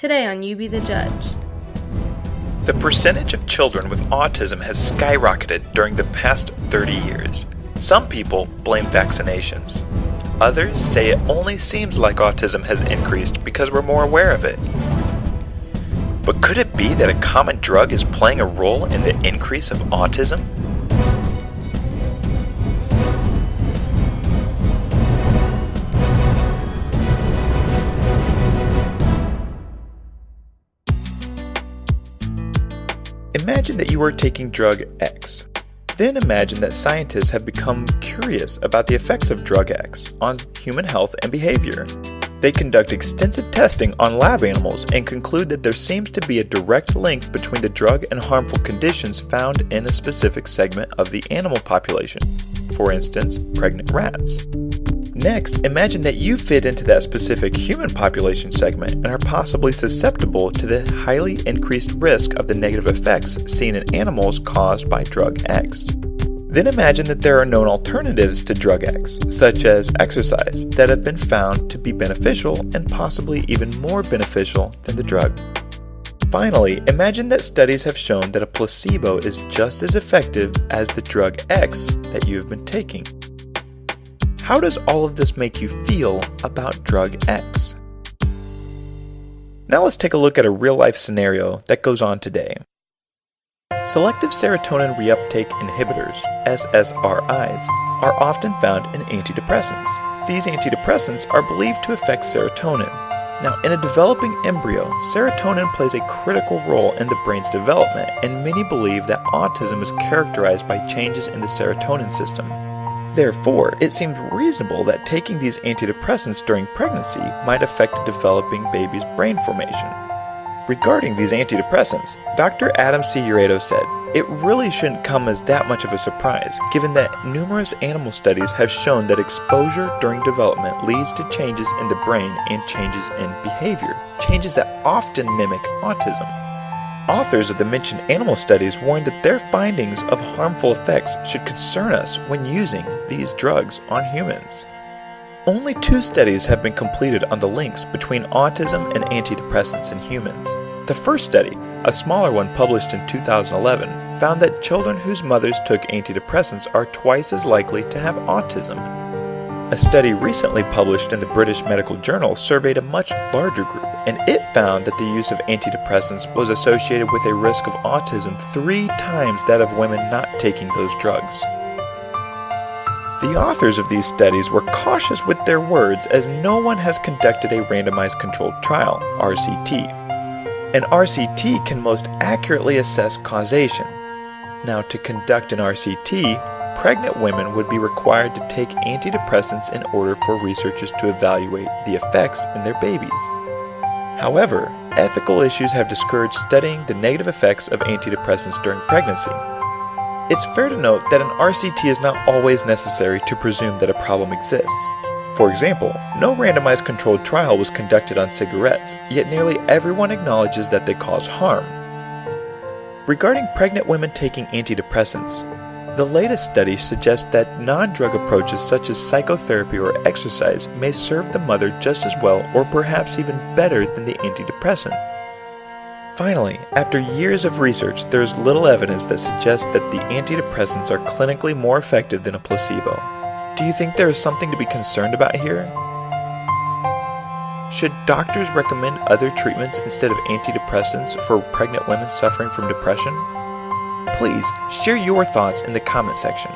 Today on You Be the Judge. The percentage of children with autism has skyrocketed during the past 30 years. Some people blame vaccinations. Others say it only seems like autism has increased because we're more aware of it. But could it be that a common drug is playing a role in the increase of autism? Imagine that you are taking drug X. Then imagine that scientists have become curious about the effects of drug X on human health and behavior. They conduct extensive testing on lab animals and conclude that there seems to be a direct link between the drug and harmful conditions found in a specific segment of the animal population, for instance, pregnant rats. Next, imagine that you fit into that specific human population segment and are possibly susceptible to the highly increased risk of the negative effects seen in animals caused by drug X. Then imagine that there are known alternatives to drug X, such as exercise, that have been found to be beneficial and possibly even more beneficial than the drug. Finally, imagine that studies have shown that a placebo is just as effective as the drug X that you have been taking. How does all of this make you feel about drug X? Now let's take a look at a real-life scenario that goes on today. Selective serotonin reuptake inhibitors, SSRIs, are often found in antidepressants. These antidepressants are believed to affect serotonin. Now, in a developing embryo, serotonin plays a critical role in the brain's development, and many believe that autism is characterized by changes in the serotonin system. Therefore, it seems reasonable that taking these antidepressants during pregnancy might affect a developing baby's brain formation. Regarding these antidepressants, Dr. Adam C. Uredo said, "It really shouldn't come as that much of a surprise, given that numerous animal studies have shown that exposure during development leads to changes in the brain and changes in behavior, changes that often mimic autism." Authors of the mentioned animal studies warned that their findings of harmful effects should concern us when using these drugs on humans. Only 2 studies have been completed on the links between autism and antidepressants in humans. The first study, a smaller one published in 2011, found that children whose mothers took antidepressants are twice as likely to have autism. A study recently published in the British Medical Journal surveyed a much larger group, and it found that the use of antidepressants was associated with a risk of autism 3 times that of women not taking those drugs. The authors of these studies were cautious with their words, as no one has conducted a randomized controlled trial, RCT. An RCT can most accurately assess causation. Now, to conduct an RCT, pregnant women would be required to take antidepressants in order for researchers to evaluate the effects in their babies. However, ethical issues have discouraged studying the negative effects of antidepressants during pregnancy. It's fair to note that an RCT is not always necessary to presume that a problem exists. For example, no randomized controlled trial was conducted on cigarettes, yet nearly everyone acknowledges that they cause harm. Regarding pregnant women taking antidepressants, the latest study suggests that non-drug approaches such as psychotherapy or exercise may serve the mother just as well or perhaps even better than the antidepressant. Finally, after years of research, there is little evidence that suggests that the antidepressants are clinically more effective than a placebo. Do you think there is something to be concerned about here? Should doctors recommend other treatments instead of antidepressants for pregnant women suffering from depression? Please share your thoughts in the comment section.